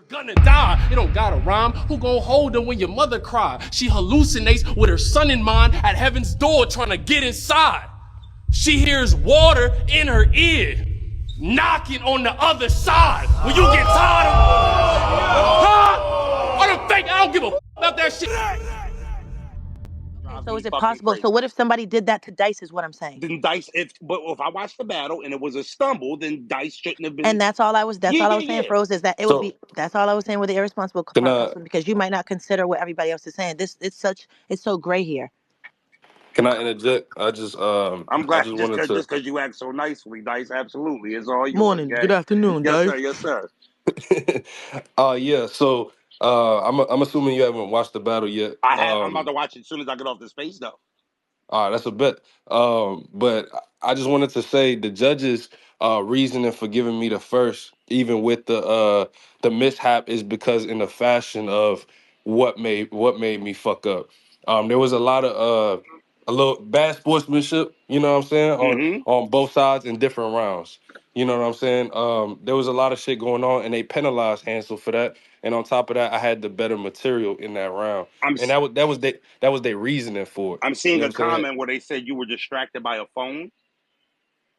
gonna die. It don't gotta rhyme. Who gon' hold her when your mother cry? She hallucinates with her son in mind at heaven's door trying to get inside. She hears water in her ear, knocking on the other side. When you get tired of, huh? Or the fake, I don't give a about that shit. So is it possible? Crazy. So what if somebody did that to Dice is what I'm saying. Then Dice, if I watched the battle and it was a stumble, then Dice shouldn't have been. And that's all I was saying, Froze, is that it would be, that's all I was saying with the irresponsible part, because you might not consider what everybody else is saying. It's so gray here. Can I interject? I'm glad just because you act so nicely, Dice. Absolutely. It's all yours. Morning, okay? Good afternoon, Dice. Yes, sir. Yeah, so I'm assuming you haven't watched the battle yet. I'm about to watch it as soon as I get off the space, though. All right, that's a bet. But I just wanted to say the judges' reasoning for giving me the first, even with the mishap, is because in the fashion of what made me fuck up. There was a lot of a little bad sportsmanship, you know what I'm saying, on both sides in different rounds. You know what I'm saying? There was a lot of shit going on, and they penalized Hansel for that. And on top of that, I had the better material in that round, and that was their reasoning for it. I'm seeing a comment where they said you were distracted by a phone.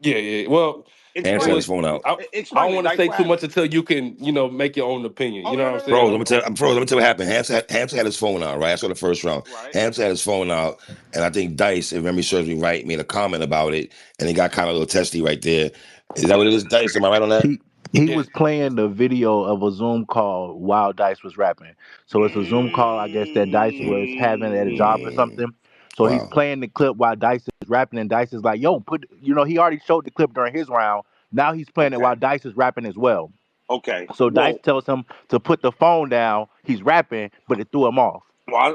Yeah. Well, Hansel had his phone out. I don't want to say too much until you can, make your own opinion. You know what I'm saying? Bro, let me tell you what happened. Hansel had his phone out, right? I saw the first round. Right. Hansel had his phone out, and I think Dice, if memory serves me right, made a comment about it, and it got kind of a little testy right there. Is that what it is, Dice? Am I right on that? He was playing the video of a Zoom call while Dice was rapping. So it's a Zoom call, I guess, that Dice was having at a job or something. So he's playing the clip while Dice is rapping, and Dice is like, yo, he already showed the clip during his round. Now he's playing it while Dice is rapping as well. Okay. So Dice tells him to put the phone down. He's rapping, but it threw him off.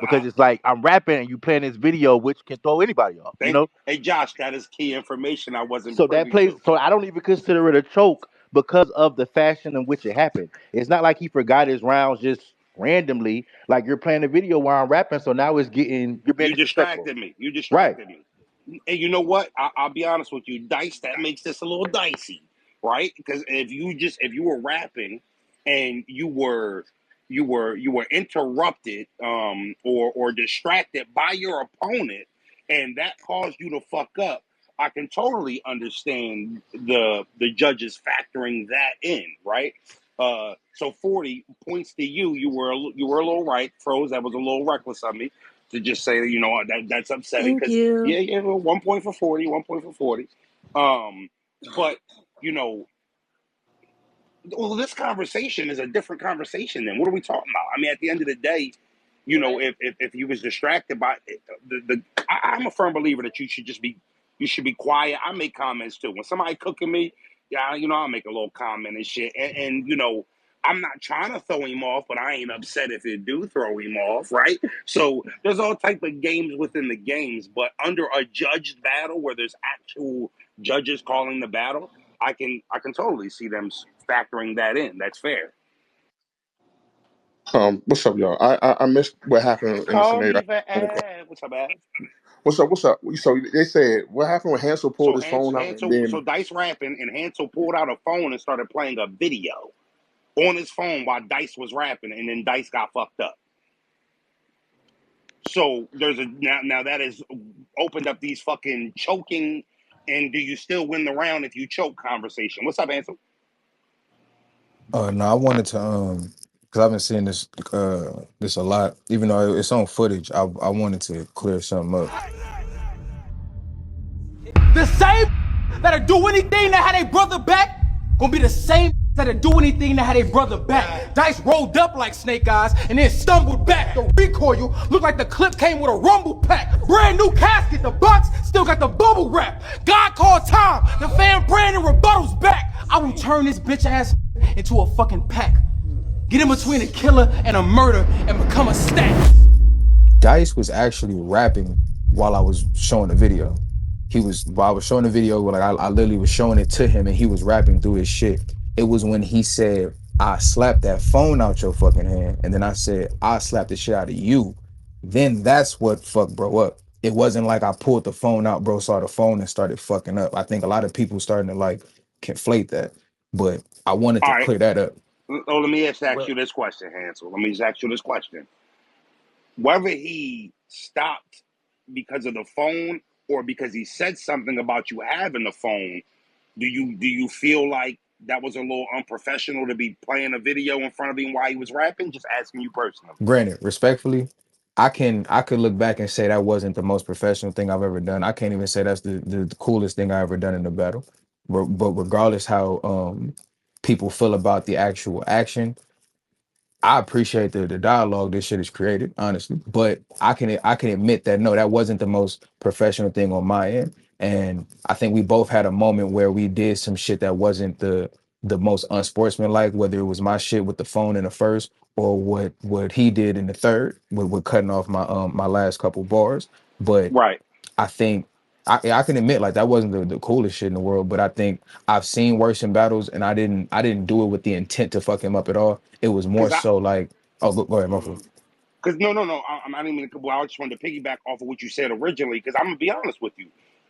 Because it's like, I'm rapping and you playing this video, which can throw anybody off. Hey, Josh, that is key information I wasn't. So that plays. So I don't even consider it a choke because of the fashion in which it happened. It's not like he forgot his rounds just randomly. Like, you're playing a video while I'm rapping, so now it's getting you distracted me. You distracted me. And you know what? I'll be honest with you, Dice. That makes this a little dicey, right? Because if you were rapping and you were interrupted or distracted by your opponent, and that caused you to fuck up, I can totally understand the judges factoring that in, right? So 40 points to you. You were a little right, Froze. That was a little reckless of me to just say, that's upsetting. Thank you. Yeah, 1 point for 40, 1 point for 40. But well, this conversation is a different conversation. Then what are we talking about? I mean, at the end of the day, if you was distracted by I'm a firm believer that you should be quiet. I make comments too. When somebody cooking me, I'll make a little comment and shit. And I'm not trying to throw him off, but I ain't upset if it do throw him off, right? So there's all type of games within the games, but under a judged battle where there's actual judges calling the battle, I can totally see them factoring that in. That's fair. What's up, y'all? I missed what happened in the scenario. What's up, Ad? What's up? So they said what happened when Hansel pulled his phone out. So Dice rapping, and Hansel pulled out a phone and started playing a video on his phone while Dice was rapping, and then Dice got fucked up. So there's now that has opened up these fucking choking, and do you still win the round if you choke conversation? What's up, Hansel? No, I wanted to because I've been seeing this a lot, even though it's on footage. I wanted to clear something up. The same that'll do anything to have their brother back gonna be the same that'll do anything to have their brother back. Dice rolled up like Snake Eyes and then stumbled back. The recoil looked like the clip came with a rumble pack. Brand new casket, the box still got the bubble wrap. God called time, the fan Brandon rebuttals back. I will turn this bitch ass into a fucking pack. Get in between a killer and a murder and become a stack. Dice was actually rapping while I was showing the video. While I was showing the video, like I literally was showing it to him and he was rapping through his shit. It was when he said, I slapped that phone out your fucking hand, and then I said, I slapped the shit out of you. Then that's what fucked bro up. It wasn't like I pulled the phone out, bro saw the phone and started fucking up. I think a lot of people starting to like conflate that, but I wanted to clear that up. Oh, let me ask Well, you this question, Hansel. Let me just ask you this question. Whether he stopped because of the phone or because he said something about you having the phone, do you feel like that was a little unprofessional to be playing a video in front of him while he was rapping? Just asking you personally. granted, respectfully, I could look back and say that wasn't the most professional thing I've ever done. I can't even say that's the coolest thing I ever done in a battle. But regardless how people feel about the actual action, I appreciate the dialogue this shit is created, honestly. But I can admit that no, that wasn't the most professional thing on my end. And I think we both had a moment where we did some shit that wasn't the most unsportsmanlike, whether it was my shit with the phone in the first or what he did in the third with cutting off my last couple bars. But Right. I think I can admit like that wasn't the coolest shit in the world, but I think I've seen worse in battles, and I didn't do it with the intent to fuck him up at all. It was more Because I, so like, oh, go ahead, my fault. Because no, I didn't mean to. Well, I just wanted to piggyback off of what you said originally. Because I'm gonna be honest with you,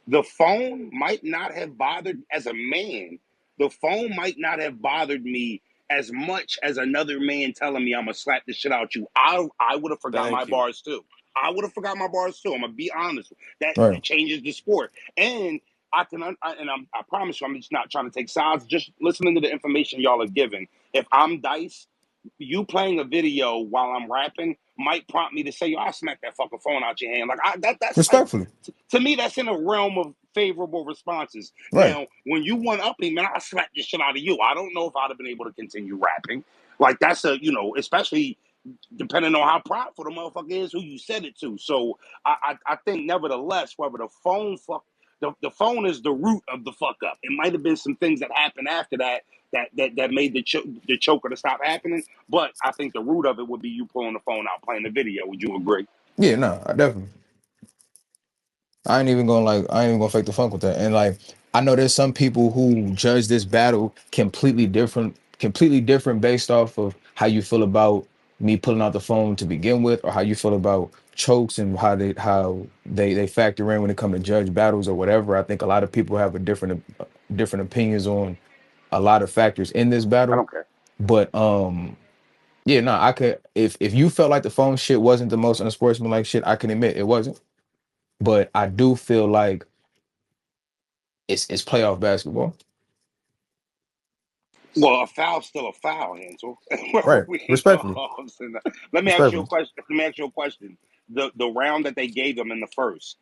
the phone might not have bothered as a man. The phone might not have bothered me as much as another man telling me I'm gonna slap the shit out you. I would have forgot my Thank you. bars too. I would have forgot my bars too. I'm gonna be honest. That Right, that changes the sport. And I promise you, I'm just not trying to take sides. Just listening to the information y'all are giving. If I'm Dice, you playing a video while I'm rapping might prompt me to say, "Yo, I smack that fucking phone out your hand." Like that's like respectfully, to me, that's in a realm of favorable responses. right. Now, when you one up me, man, I slap the shit out of you. I don't know if I'd have been able to continue rapping. Like that's especially depending on how prideful the motherfucker is who you said it to. So I think nevertheless, whether the phone is the root of the fuck up. It might have been some things that happened after that made the choker to stop happening. But I think the root of it would be you pulling the phone out, playing the video. Would you agree? Yeah, no, I definitely. I ain't even gonna fake the funk with that. And like I know there's some people who judge this battle completely different based off of how you feel about me pulling out the phone to begin with, or how you feel about chokes and how they factor in when it comes to judge battles or whatever. I think a lot of people have a different opinions on a lot of factors in this I battle. don't care. But yeah, no, I could if you felt like the phone shit wasn't the most unsportsmanlike shit, I can admit it wasn't. But I do feel like it's playoff basketball. Well, a foul's still a foul, Hansel. Right. We Respectfully. Let me ask you a Respectfully. question. Let me ask you a question. The round that they gave him in the first,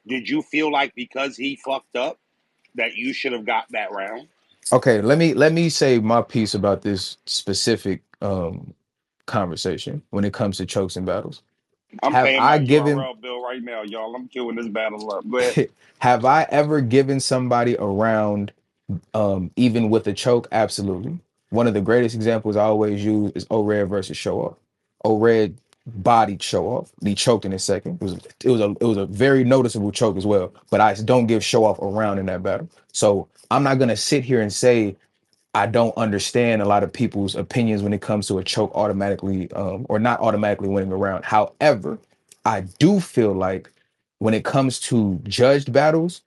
did you feel like because he fucked up that you should have got that round? Okay, let me say my piece about this specific conversation when it comes to chokes and battles. I'm Have paying I my given URL bill right now, y'all. I'm queuing this battle up. Go ahead. have I ever given somebody a round even with a choke? Absolutely. One of the greatest examples I always use is O-Red versus Show Off. O-Red bodied Show Off. He choked in a second. It was a very noticeable choke as well. But I don't give Show Off a round in that battle. So I'm not gonna sit here and say I don't understand a lot of people's opinions when it comes to a choke automatically or not automatically winning a round. However, I do feel like when it comes to judged battles,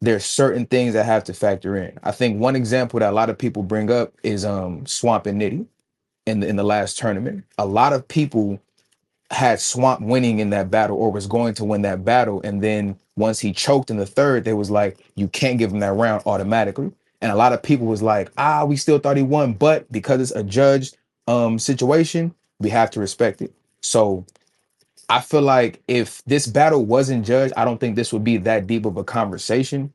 there's certain things that have to factor in. I think one example that a lot of people bring up is Swamp and Nitty in the last tournament. A lot of people had Swamp winning in that battle or was going to win that battle, and then once he choked in the third, they was like, you can't give him that round automatically. And a lot of people was like, we still thought he won, but because it's a judged situation, we have to respect it. So I feel like if this battle wasn't judged, I don't think this would be that deep of a conversation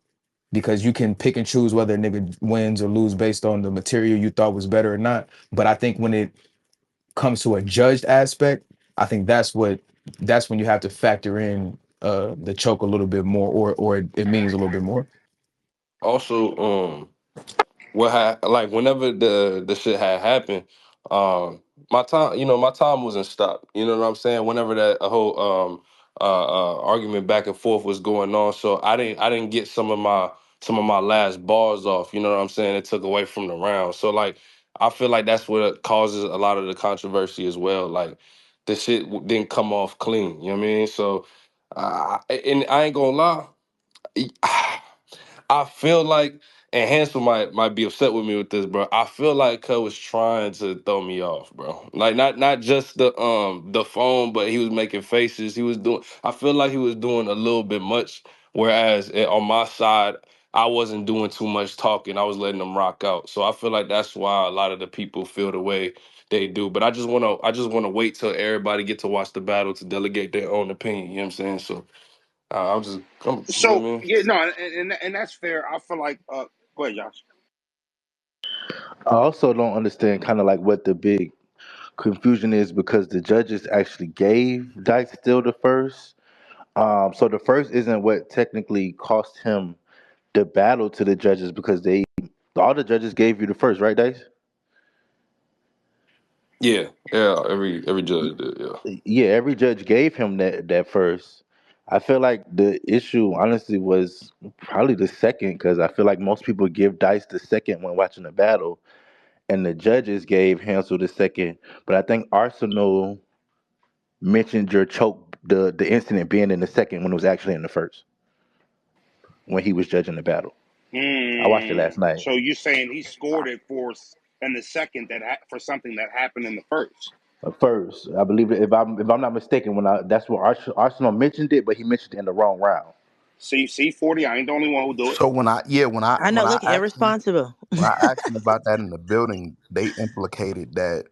because you can pick and choose whether a nigga wins or lose based on the material you thought was better or not. But I think when it comes to a judged aspect, I think that's when you have to factor in the choke a little bit more or it means a little bit more. Also, like whenever the shit had happened, my time wasn't stopped. You know what I'm saying? Whenever that whole argument back and forth was going on, so I didn't get some of my last bars off. You know what I'm saying? It took away from the round. So like I feel like that's what causes a lot of the controversy as well. Like the shit didn't come off clean. You know what I mean? So and I ain't gonna lie. I feel like and Hansel might be upset with me with this, bro. I feel like Cuz was trying to throw me off, bro. Like not just the phone, but he was making faces. He was doing. I feel like he was doing a little bit much. Whereas on my side, I wasn't doing too much talking. I was letting them rock out. So I feel like that's why a lot of the people feel the way they do. But I just wanna wait till everybody get to watch the battle to delegate their own opinion. You know what I'm saying? So you know what I So mean? yeah, no, and that's fair. I feel like go ahead, Josh. I also don't understand kind of like what the big confusion is because the judges actually gave Dice still the first. So the first isn't what technically cost him the battle to the judges because all the judges gave you the first, right, Dice? Yeah, yeah. Every judge did. Yeah. Yeah, every judge gave him that first. I feel like the issue honestly was probably the second because I feel like most people give Dice the second when watching the battle, and the judges gave Hansel the second. But I think Arsenal mentioned your choke, the incident being in the second when it was actually in the first when he was judging the battle. I watched it last night. So you're saying he scored it for in the second for something that happened in the first? First, I believe that if I'm not mistaken, that's where Arsenal mentioned it, but he mentioned it in the wrong round. See, 40. I ain't the only one who do it. So when I yeah I know. Look, irresponsible. when I asked them about that in the building, they implicated that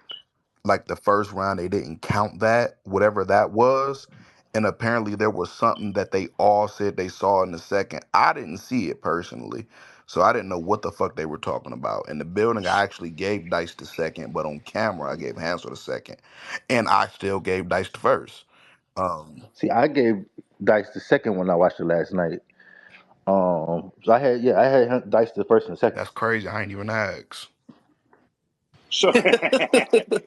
like the first round they didn't count that whatever that was, and apparently there was something that they all said they saw in the second. I didn't see it personally, so I didn't know what the fuck they were talking about. In the building, I actually gave Dice the second, but on camera, I gave Hansel the second, and I still gave Dice the first. Um, See, I gave Dice the second when I watched it last night. So I had Dice the first and second. that's crazy. I ain't even asked. So,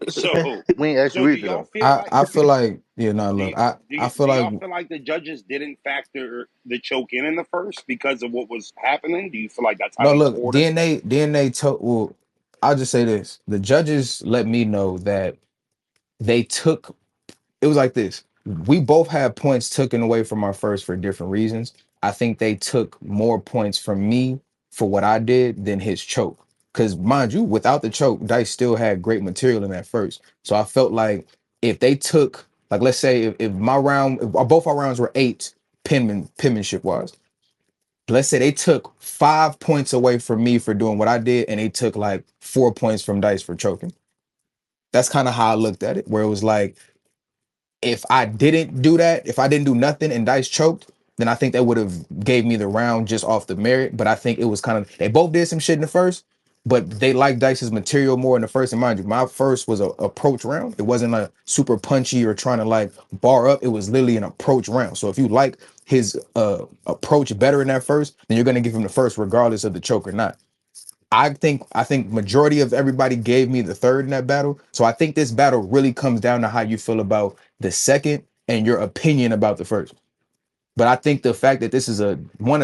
so, We ain't actually so, do read it y'all though. feel I like I feel like yeah, no, do look, y- I feel do like y'all feel like the judges didn't factor the choke in the first because of what was happening? Do you feel like that's how no, they look, scored it? DNA told. Well, I'll just say this: the judges let me know that they took. It was like this. We both had points taken away from our first for different reasons. I think they took more points from me for what I did than his choke. Because mind you, without the choke, Dice still had great material in that first. So I felt like if they took, like, let's say if my round, if both our rounds were 8 penmanship wise, let's say they took 5 points away from me for doing what I did, and they took like 4 points from Dice for choking. That's kind of how I looked at it, where it was like, if I didn't do that, if I didn't do nothing and Dice choked, then I think that would have gave me the round just off the merit. But I think it was kind of, they both did some shit in the first, but they liked Dice's material more in the first. And mind you, my first was a approach round. It wasn't like super punchy or trying to like bar up. It was literally an approach round. So if you like his approach better in that first, then you're gonna give him the first regardless of the choke or not. I think majority of everybody gave me the third in that battle. So I think this battle really comes down to how you feel about the second and your opinion about the first. But I think the fact that this is a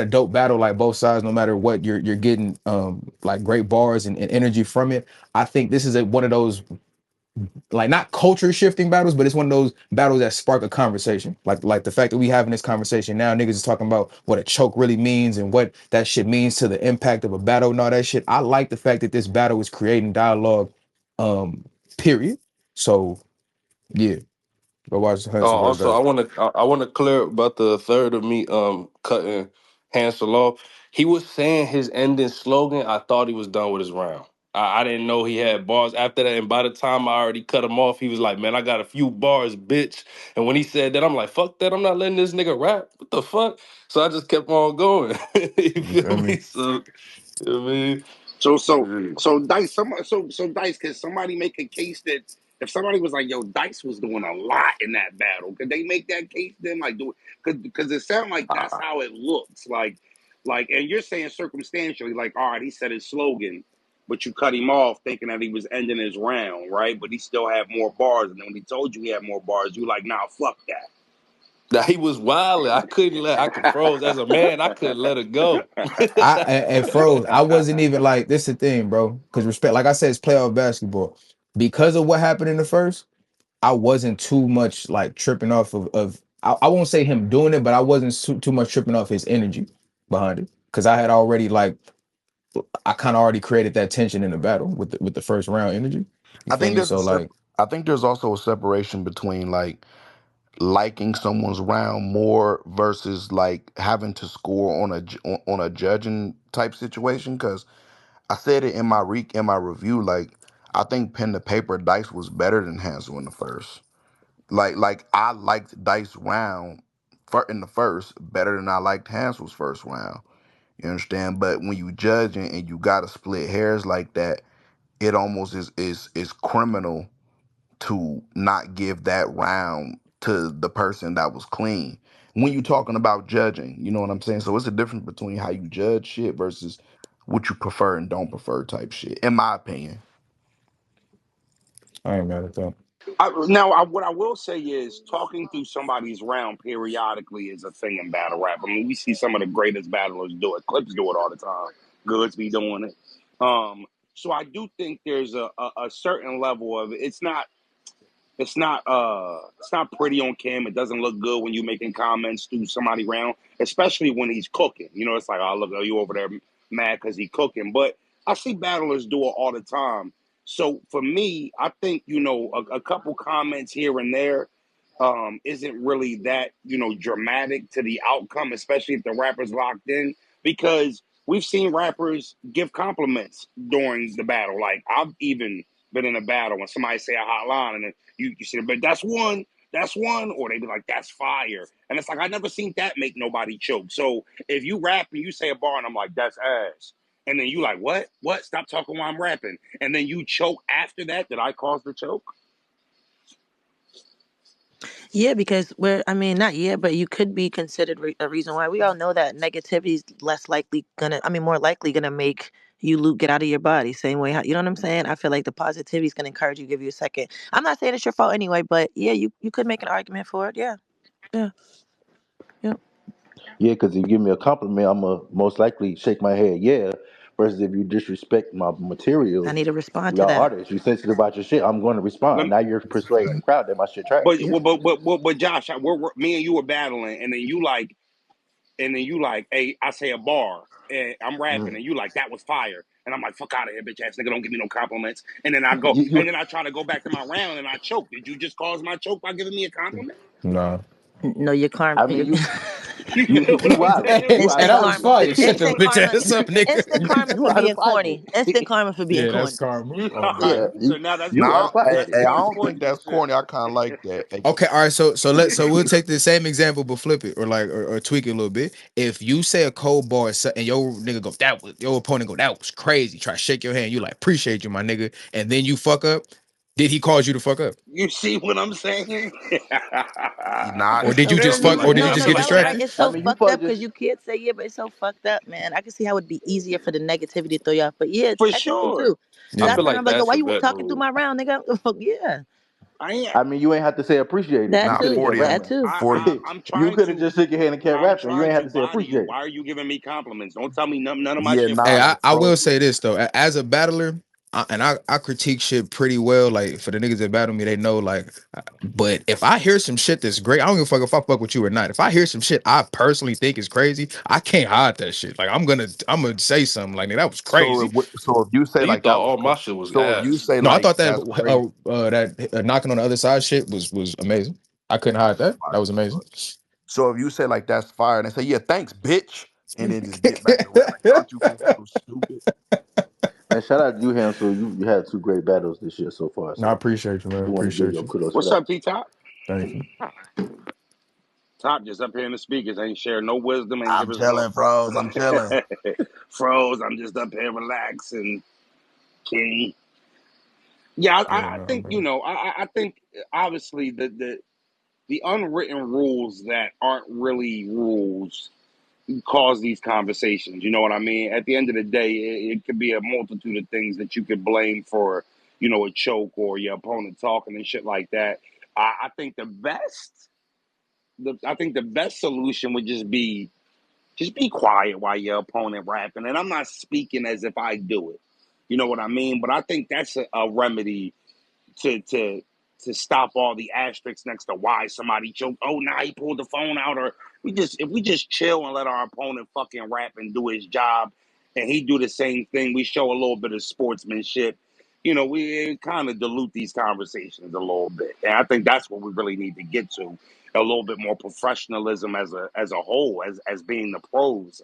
dope battle, like both sides, no matter what, you're getting like great bars and energy from it. I think this is one of those like not culture shifting battles, but it's one of those battles that spark a conversation. Like the fact that we having this conversation now, niggas is talking about what a choke really means and what that shit means to the impact of a battle and all that shit. I like the fact that this battle is creating dialogue, period. So yeah, go watch Hansel versus Also, Dice. I want to clear about the third of me cutting Hansel off. He was saying his ending slogan. I thought he was done with his round. I didn't know he had bars after that. And by the time I already cut him off, he was like, "Man, I got a few bars, bitch." And when he said that, I'm like, "Fuck that! I'm not letting this nigga rap. What the fuck?" So I just kept on going. You You feel feel me? me? So you know what I mean. So Dice, so Dice, can somebody make a case that if somebody was like, "Yo, Dice was doing a lot in that battle," could they make that case then? Like, do it because it sounds like that's how it looks. And you're saying circumstantially, like, all right, he said his slogan, but you cut him off thinking that he was ending his round, right? But he still had more bars, and then when he told you he had more bars, you like, nah, fuck that. Now he was wilding. I could froze as a man. I couldn't let it go. And Froze, I wasn't even like this. The thing, bro, because respect, like I said, it's playoff basketball. Because of what happened in the first, I wasn't too much like tripping off of I won't say him doing it, but I wasn't too much tripping off his energy behind it because I had already I kind of already created that tension in the battle with the first round energy. You I feel think me? there's So like, I think there's also a separation between like liking someone's round more versus like having to score on on a judging type situation. Because I said it in my review, like I think pen to paper Dice was better than Hansel in the first. Like I liked Dice round in the first better than I liked Hansel's first round. You understand? But when you judge and you gotta split hairs like that, it almost is criminal to not give that round to the person that was clean. When you talking about judging, you know what I'm saying? So it's a difference between how you judge shit versus what you prefer and don't prefer type shit, in my opinion. I ain't mad at that. What I will say is talking through somebody's round periodically is a thing in battle rap. I mean, we see some of the greatest battlers do it. Clips do it all the time. Goods be doing it. So I do think there's a certain level of it's not pretty on cam. It doesn't look good when you're making comments through somebody round, especially when he's cooking. You know, it's like, oh, look, are you over there mad because he's cooking? But I see battlers do it all the time. So for me, I think, a couple comments here and there isn't really that, dramatic to the outcome, especially if the rapper's locked in, because we've seen rappers give compliments during the battle. Like I've even been in a battle when somebody say a hot line and then you say, but that's one, or they be like, that's fire. And it's like, I never seen that make nobody choke. So if you rap and you say a bar and I'm like, that's ass. And then you like, what? Stop talking while I'm rapping. And then you choke after that. Did I cause the choke? Yeah, because not yet, but you could be considered a reason why. We all know that negativity is more likely gonna make you get out of your body. Same way, you know what I'm saying? I feel like the positivity is gonna encourage you, give you a second. I'm not saying it's your fault anyway, but yeah, you could make an argument for it. Yeah, yeah, yeah. Yeah, because if you give me a compliment, I'm going to most likely shake my head, yeah. Versus if you disrespect my I material, need to respond we to are that. artists. You sensitive about your shit, I'm going to respond. Let, Now you're persuading the crowd that my shit trash. but, Yeah. but Josh, me and you were battling, and then you like, hey, I say a bar, and I'm rapping, Mm. and you like, that was fire. And I'm like, fuck out of here, bitch ass nigga, don't give me no compliments. And then I go, You, and then I try to go back to my round, and I choke. Did you just cause my choke by giving me a compliment? Nah. No, your karma. I mean, You you feel what I'm wildin'. saying? You Hey, out of Instant that pocket. was karma. fire. Shut your Instant bitch karma. ass up, nigga. Instant karma You for out being of pocket. corny. Instant karma for being Yeah, that's corny. karma. All Yeah, right, so now that's you out Nah, of pocket. hey, I point don't for think that's shit. corny. I kind of like that. Hey, Okay, all right. So we'll take the same example but flip it or tweak it a little bit. If you say a cold bar and your nigga go your opponent go that was crazy. Try to shake your hand. You like appreciate you my nigga, and then you fuck up. Did he cause you to fuck up, You see what I'm saying? nah, or it did you still just be No, fuck, like or did you that just no, get though. y'all are right. distracted? It's I so mean, you fucked fuck up because just. you can't say yeah, but it's so fucked up, man. I can see how it'd be easier for the negativity to throw you off. But yeah, For technically sure. too. I Yeah. Last feel time like I'm like, yo, that's why a you vet talking through rule. my round, nigga? Yeah, I ain't. I mean, you ain't have to say appreciate it. that You Nah, could have too. kept 40 That rapping. too. 40. I'm You trying could have to. just shook your hand and kept I'm rapping. You trying ain't have to to say body you. appreciate it. Why are you giving me compliments? Don't tell me none of my Yeah, shit Hey, nah, fire. I will so say this though. As a battler, I critique shit pretty well. Like for the niggas that battle me, they know. Like, but if I hear some shit that's great, I don't give a fuck if I fuck with you or not. If I hear some shit I personally think is crazy, I can't hide that shit. Like I'm gonna say something like, nigga, that was crazy. so if you say So you like thought that was all my shit was so if you ass. say No, I like thought that that's crazy. knocking on the other side shit was amazing. I couldn't hide that. That was amazing. So if you say like that's fire and they say, yeah, thanks, bitch, and then just get back to rap, like, aren't you being so stupid? Man, shout out to you, Hansel. You had two great battles this year so far. No, I So appreciate you, man. we want to give Appreciate you you. kudos for What's that. up, T Top? Thank you. Top just up here in the speakers. Ain't share no wisdom. Ain't give I'm us no. chilling, bros. I'm chilling. Froze. I'm just up here relaxing, King. Yeah, Yeah, I no, think man. I think obviously the unwritten rules that aren't really rules cause these conversations. You know what I mean? At the end of the day, it could be a multitude of things that you could blame for, a choke or your opponent talking and shit like that. I think I think the best solution would just be quiet while your opponent rapping. And I'm not speaking as if I do it. You know what I mean? But I think that's a remedy to to stop all the asterisks next to why somebody choked. Oh, now he pulled the phone out, or if we just chill and let our opponent fucking rap and do his job, and he do the same thing. We show a little bit of sportsmanship. You know, we kind of dilute these conversations a little bit, and I think that's what we really need to get to, a little bit more professionalism as a whole, as being the pros.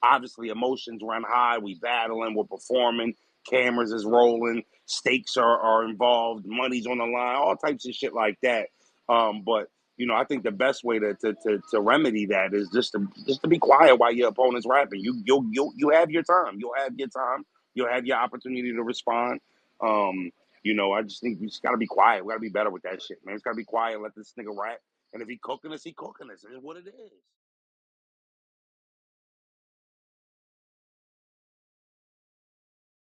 Obviously, emotions run high. We battling, we're performing. Cameras is rolling, stakes are involved, money's on the line, all types of shit like that. But you know, I think the best way to remedy that is just to be quiet while your opponent's rapping. You have your time. You'll have your time. You'll have your opportunity to respond. You know, I just think we just gotta be quiet. We gotta be better with that shit, man. We just gotta be quiet and let this nigga rap. And if he cooking us, he cooking us. It's what it is.